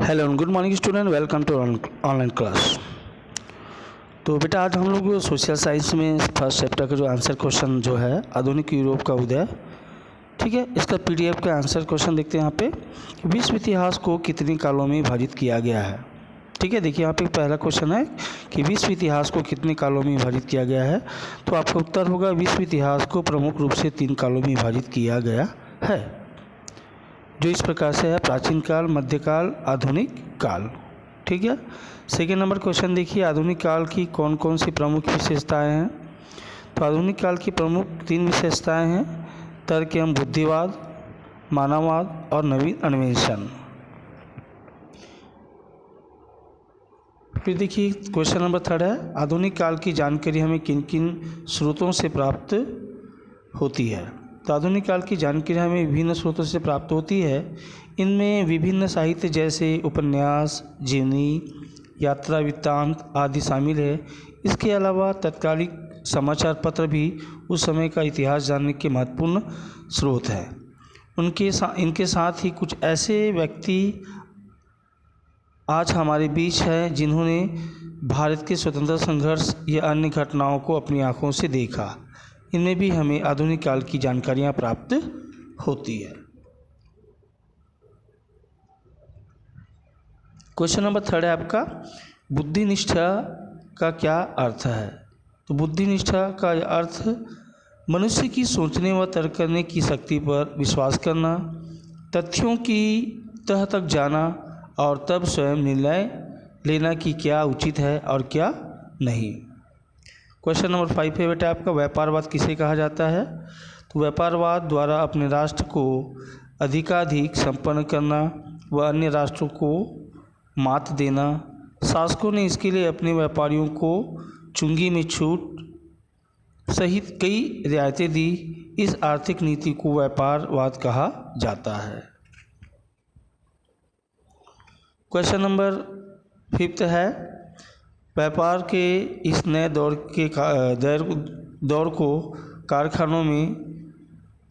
Hello good morning student, welcome to online class. तो बेटा आज हम लोग सोशल साइंस में फर्स्ट चैप्टर का जो आंसर क्वेश्चन जो है आधुनिक यूरोप का उदय, ठीक है, इसका पीडीएफ का आंसर क्वेश्चन देखते हैं। यहाँ पे विश्व इतिहास को कितनी कालों में विभाजित किया गया है। ठीक है, देखिए यहाँ पे पहला क्वेश्चन है कि विश्व इतिहास को कितने कालों में विभाजित किया गया है। तो आपका उत्तर होगा विश्व इतिहास को प्रमुख रूप से 3 कालों में विभाजित किया गया है, जो इस प्रकार से है: प्राचीन काल, मध्यकाल, आधुनिक काल। ठीक है, सेकेंड नंबर क्वेश्चन देखिए, आधुनिक काल की कौन कौन सी प्रमुख विशेषताएं हैं। तो आधुनिक काल की प्रमुख 3 विशेषताएं हैं: तर्क एवं बुद्धिवाद, मानववाद और नवीन अन्वेषण। फिर देखिए क्वेश्चन नंबर 3 है, आधुनिक काल की जानकारी हमें किन किन स्रोतों से प्राप्त होती है। तो आधुनिक काल की जानकारी हमें विभिन्न स्रोतों से प्राप्त होती है। इनमें विभिन्न साहित्य जैसे उपन्यास, जीवनी, यात्रा वृत्तांत आदि शामिल है। इसके अलावा तत्कालिक समाचार पत्र भी उस समय का इतिहास जानने के महत्वपूर्ण स्रोत हैं। इनके साथ ही कुछ ऐसे व्यक्ति आज हमारे बीच हैं जिन्होंने भारत के स्वतंत्रता संघर्ष या अन्य घटनाओं को अपनी आँखों से देखा। इनमें भी हमें आधुनिक काल की जानकारियाँ प्राप्त होती है। क्वेश्चन नंबर 3 है आपका, बुद्धिनिष्ठा का क्या अर्थ है। तो बुद्धिनिष्ठा का अर्थ मनुष्य की सोचने व तर्क करने की शक्ति पर विश्वास करना, तथ्यों की तह तक जाना और तब स्वयं निर्णय लेना कि क्या उचित है और क्या नहीं। क्वेश्चन नंबर 5 है बेटा आपका, व्यापारवाद किसे कहा जाता है। तो व्यापारवाद द्वारा अपने राष्ट्र को अधिकाधिक संपन्न करना व अन्य राष्ट्रों को मात देना। शासकों ने इसके लिए अपने व्यापारियों को चुंगी में छूट सहित कई रियायतें दी। इस आर्थिक नीति को व्यापारवाद कहा जाता है। क्वेश्चन नंबर 5 है, व्यापार के इस नए दौर को कारखानों में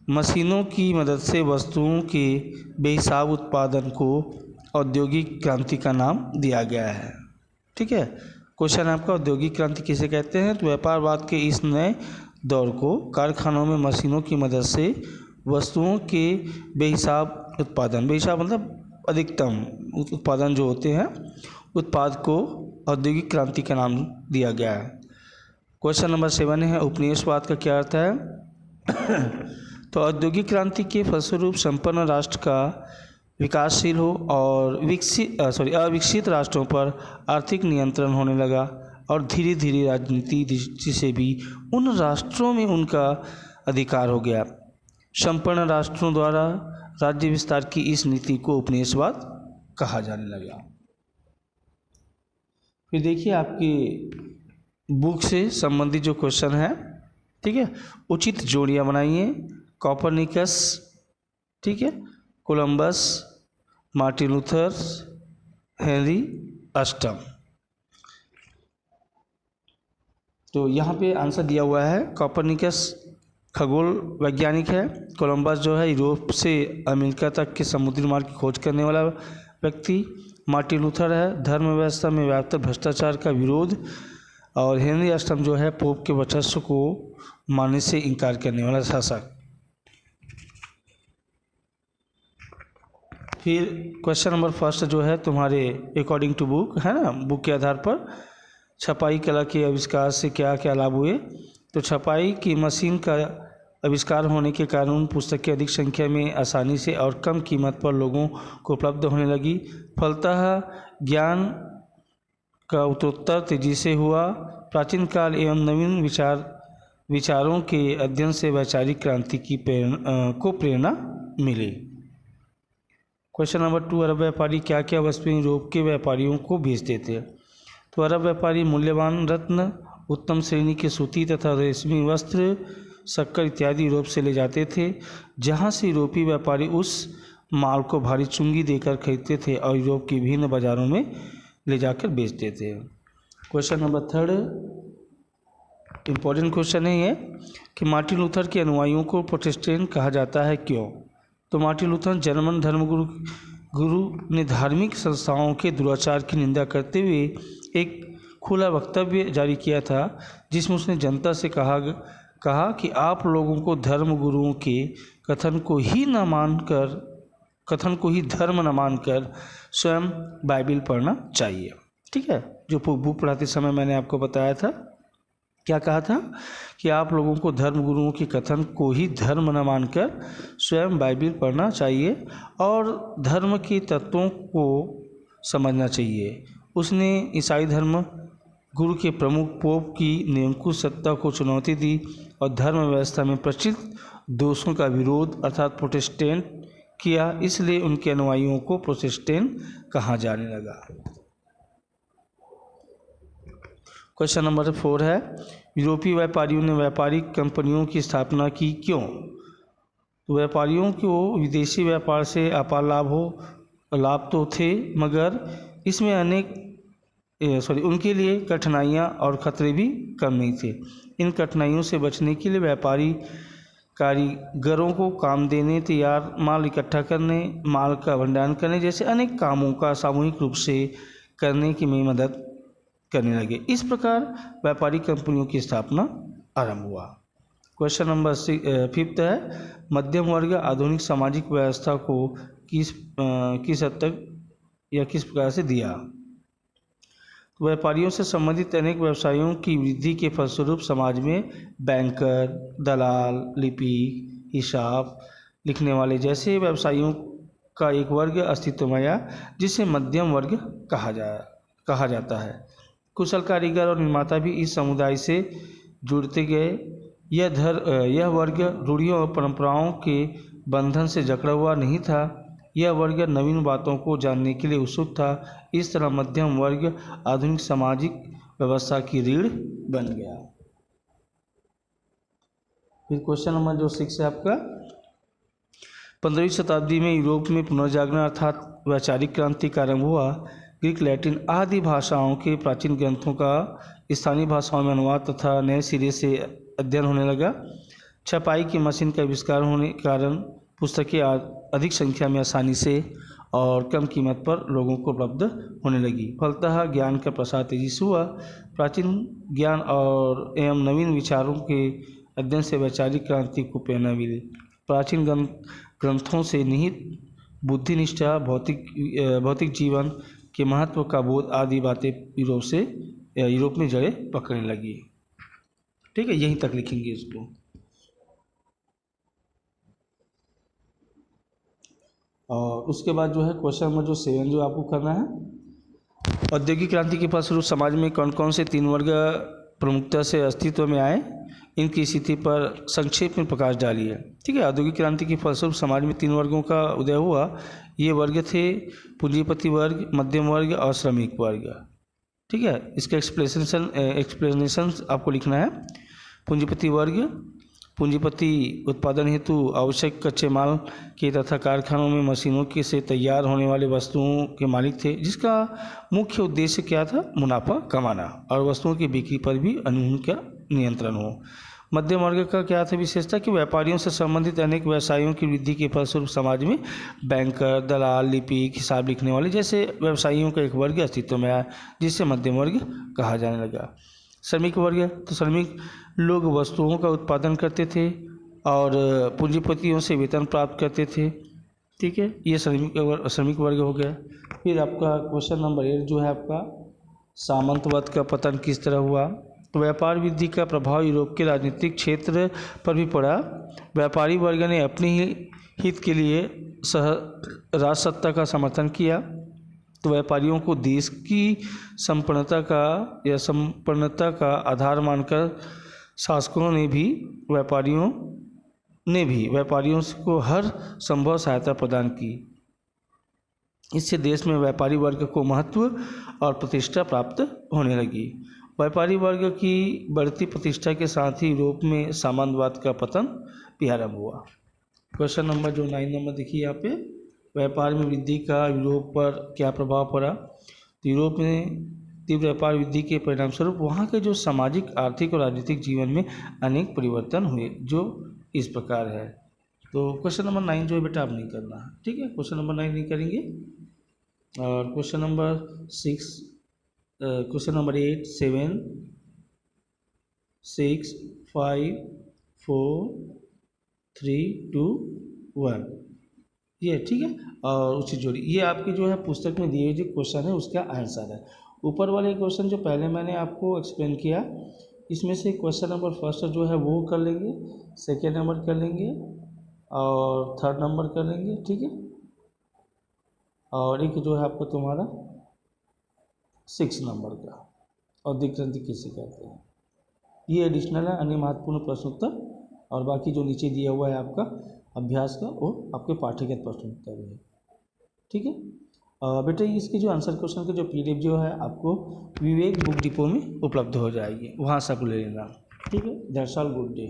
मशीनों की मदद से वस्तुओं के बेहिसाब उत्पादन को औद्योगिक क्रांति का नाम दिया गया है। ठीक है, क्वेश्चन आपका, औद्योगिक क्रांति किसे कहते हैं। तो व्यापारवाद के इस नए दौर को कारखानों में मशीनों की मदद से वस्तुओं के बेहिसाब उत्पादन, बेहिसाब मतलब अधिकतम उत्पादन जो होते हैं, उत्पाद को औद्योगिक क्रांति का नाम दिया गया है। क्वेश्चन नंबर 7 है, उपनिवेशवाद का क्या अर्थ है। तो औद्योगिक क्रांति के फलस्वरूप संपन्न राष्ट्र का विकासशील हो और अविकसित राष्ट्रों पर आर्थिक नियंत्रण होने लगा और धीरे धीरे राजनीति दृष्टि से भी उन राष्ट्रों में उनका अधिकार हो गया। संपन्न राष्ट्रों द्वारा राज्य विस्तार की इस नीति को उपनिवेशवाद कहा जाने लगा। फिर देखिए आपकी बुक से संबंधित जो क्वेश्चन है, ठीक है, उचित जोड़ियाँ बनाइए। कोपरनिकस, ठीक है, कोलंबस, मार्टिन लूथर, हेनरी अष्टम। तो यहाँ पे आंसर दिया हुआ है, कोपरनिकस खगोल वैज्ञानिक है, कोलंबस जो है यूरोप से अमेरिका तक के समुद्री मार्ग की खोज करने वाला व्यक्ति, मार्टिन लूथर है धर्म व्यवस्था में व्याप्त भ्रष्टाचार का विरोध, और हेनरी अष्टम जो है पोप के वर्चस्व को मानने से इनकार करने वाला शासक। फिर क्वेश्चन नंबर 1 जो है तुम्हारे अकॉर्डिंग टू बुक है ना, बुक के आधार पर छपाई कला के आविष्कार से क्या क्या लाभ हुए। तो छपाई की मशीन का आविष्कार होने के कारण पुस्तकें अधिक संख्या में आसानी से और कम कीमत पर लोगों को उपलब्ध होने लगी। फलतः ज्ञान का उत्तरोत्तर तेजी से हुआ। प्राचीन काल एवं नवीन विचारों के अध्ययन से वैचारिक क्रांति की प्रेरणा मिली। क्वेश्चन नंबर 2, अरब व्यापारी क्या क्या वस्तुएं यूरोप के व्यापारियों को बेचते थे। तो अरब व्यापारी मूल्यवान रत्न, उत्तम श्रेणी के सूती तथा रेशमी वस्त्र, शक्कर इत्यादि यूरोप से ले जाते थे, जहां से यूरोपीय व्यापारी उस माल को भारी चुंगी देकर खरीदते थे और यूरोप के विभिन्न बाजारों में ले जाकर बेचते थे। क्वेश्चन नंबर 3 इम्पोर्टेंट क्वेश्चन है ये कि मार्टिन लूथर के अनुयायियों को प्रोटेस्टेंट कहा जाता है, क्यों। तो मार्टिन लूथर जर्मन धर्मगुरु गुरु ने धार्मिक संस्थाओं के दुराचार की निंदा करते हुए एक खुला वक्तव्य जारी किया था, जिसमें उसने जनता से कहा कि आप लोगों को धर्म गुरुओं के कथन को ही धर्म न मानकर स्वयं बाइबिल पढ़ना चाहिए। ठीक है, जो बुक पढ़ाते समय मैंने आपको बताया था, क्या कहा था कि आप लोगों को धर्म गुरुओं के कथन को ही धर्म न मानकर स्वयं बाइबिल पढ़ना चाहिए और धर्म के तत्वों को समझना चाहिए। उसने ईसाई धर्म गुरु के प्रमुख पोप की निरंकुश सत्ता को चुनौती दी और धर्म व्यवस्था में प्रचलित दोषों का विरोध अर्थात प्रोटेस्टेंट किया, इसलिए उनके अनुयायियों को प्रोटेस्टेंट कहा जाने लगा। क्वेश्चन नंबर 4 है, यूरोपीय व्यापारियों ने व्यापारिक कंपनियों की स्थापना की क्यों? तो व्यापारियों को विदेशी व्यापार से अपार लाभ तो थे, मगर इसमें उनके लिए कठिनाइयाँ और खतरे भी कम नहीं थे। इन कठिनाइयों से बचने के लिए व्यापारी कारीगरों को काम देने, तैयार माल इकट्ठा करने, माल का भंडारण करने जैसे अनेक कामों का सामूहिक रूप से करने की में मदद करने लगे। इस प्रकार व्यापारिक कंपनियों की स्थापना आरंभ हुआ। क्वेश्चन नंबर 5 है, मध्यम वर्ग आधुनिक सामाजिक व्यवस्था को किस हद तक या किस प्रकार से दिया? व्यापारियों से संबंधित अनेक व्यवसायों की वृद्धि के फलस्वरूप समाज में बैंकर, दलाल, लिपिक, हिसाब लिखने वाले जैसे व्यवसायियों का एक वर्ग अस्तित्व में आया, जिसे मध्यम वर्ग कहा जाता है। कुशल कारीगर और निर्माता भी इस समुदाय से जुड़ते गए। यह वर्ग रूढ़ियों और परंपराओं के बंधन से जकड़ा हुआ नहीं था। यह वर्ग नवीन बातों को जानने के लिए उत्सुक था। इस तरह मध्यम वर्ग आधुनिक सामाजिक व्यवस्था की रीढ़ बन गया। फिर क्वेश्चन नंबर जो 6 है आपका, 15वीं शताब्दी में यूरोप में पुनर्जागरण अर्थात वैचारिक क्रांति का आरंभ हुआ। ग्रीक, लैटिन आदि भाषाओं के प्राचीन ग्रंथों का स्थानीय भाषाओं में अनुवाद तथा नए सिरे से अध्ययन होने लगा। छपाई की मशीन का आविष्कार होने के कारण पुस्तकें अधिक संख्या में आसानी से और कम कीमत पर लोगों को उपलब्ध होने लगी। फलतः ज्ञान का प्रसार तेजी से हुआ। प्राचीन ज्ञान और एवं नवीन विचारों के अध्ययन से वैचारिक क्रांति को प्रेरणा मिली। प्राचीन ग्रंथों से निहित बुद्धिनिष्ठा, भौतिक जीवन के महत्व का बोध आदि बातें यूरोप में जड़ें पकड़ने लगी। ठीक है, यहीं तक लिखेंगे इसको। और उसके बाद जो है क्वेश्चन नंबर जो 7 जो आपको करना है, औद्योगिक क्रांति के फलस्वरूप समाज में कौन कौन से 3 वर्ग प्रमुखता से अस्तित्व में आए, इनकी स्थिति पर संक्षेप में प्रकाश डालिए। ठीक है, औद्योगिक क्रांति के फलस्वरूप समाज में 3 वर्गों का उदय हुआ। ये वर्ग थे पूंजीपति वर्ग, मध्यम वर्ग और श्रमिक वर्ग। ठीक है, इसका एक्सप्लेनेशन आपको लिखना है। पूंजीपति वर्ग, पूंजीपति उत्पादन हेतु आवश्यक कच्चे माल के तथा कारखानों में मशीनों के से तैयार होने वाले वस्तुओं के मालिक थे, जिसका मुख्य उद्देश्य क्या था? मुनाफा कमाना और वस्तुओं की बिक्री पर भी उनका नियंत्रण हो। मध्यम वर्ग का क्या था विशेषता? कि व्यापारियों से संबंधित अनेक व्यवसायों की वृद्धि के फलस्वरूप समाज में बैंकर, दलाल, लिपिक, हिसाब लिखने वाले जैसे व्यवसायियों का एक वर्ग अस्तित्व में आया, जिसे मध्यम वर्ग कहा जाने लगा। श्रमिक वर्ग, तो श्रमिक लोग वस्तुओं का उत्पादन करते थे और पूंजीपतियों से वेतन प्राप्त करते थे। ठीक है, ये श्रमिक वर्ग हो गया। फिर आपका क्वेश्चन नंबर 8 जो है आपका, सामंतवाद का पतन किस तरह हुआ? तो व्यापार वृद्धि का प्रभाव यूरोप के राजनीतिक क्षेत्र पर भी पड़ा। व्यापारी वर्ग ने अपने ही हित के लिए राजसत्ता का समर्थन किया। तो व्यापारियों को देश की संपन्नता का आधार मानकर शासकों ने भी व्यापारियों को हर संभव सहायता प्रदान की। इससे देश में व्यापारी वर्ग को महत्व और प्रतिष्ठा प्राप्त होने लगी। व्यापारी वर्ग की बढ़ती प्रतिष्ठा के साथ ही यूरोप में सामंतवाद का पतन भी आरंभ हुआ। क्वेश्चन नंबर जो 9 नंबर देखिए यहाँ पे, व्यापार में वृद्धि का यूरोप पर क्या प्रभाव पड़ा? तो यूरोप में तीव्र व्यापार वृद्धि के परिणामस्वरूप वहाँ के जो सामाजिक, आर्थिक और राजनीतिक जीवन में अनेक परिवर्तन हुए, जो इस प्रकार है। तो क्वेश्चन नंबर 9 जो है बेटा आप नहीं करना है, ठीक है। क्वेश्चन नंबर 9 नहीं करेंगे। और क्वेश्चन नंबर 6, क्वेश्चन नंबर 8, 7, 6, 5, 4, 3, 2, 1, ये ठीक है। और उसी जोड़ी ये आपकी जो है पुस्तक में दिए हुए जो क्वेश्चन है उसका आंसर है। ऊपर वाले क्वेश्चन जो पहले मैंने आपको एक्सप्लेन किया, इसमें से क्वेश्चन नंबर फर्स्ट जो है वो कर लेंगे, सेकेंड नंबर कर लेंगे और थर्ड नंबर कर लेंगे, ठीक है। और एक जो है आपको तुम्हारा 6 नंबर का, और दिक्कत किसे कहते हैं, ये एडिशनल है, अन्य महत्वपूर्ण प्रश्नोत्तर। और बाकी जो नीचे दिया हुआ है आपका अभ्यास का वो आपके पाठ्यगत प्रश्नोत्तर है, ठीक है। बेटा इसके जो आंसर क्वेश्चन के जो PDF जो है आपको विवेक बुक डिपो में उपलब्ध हो जाएगी, वहाँ से आप ले लेना, ठीक है। That's all, good day.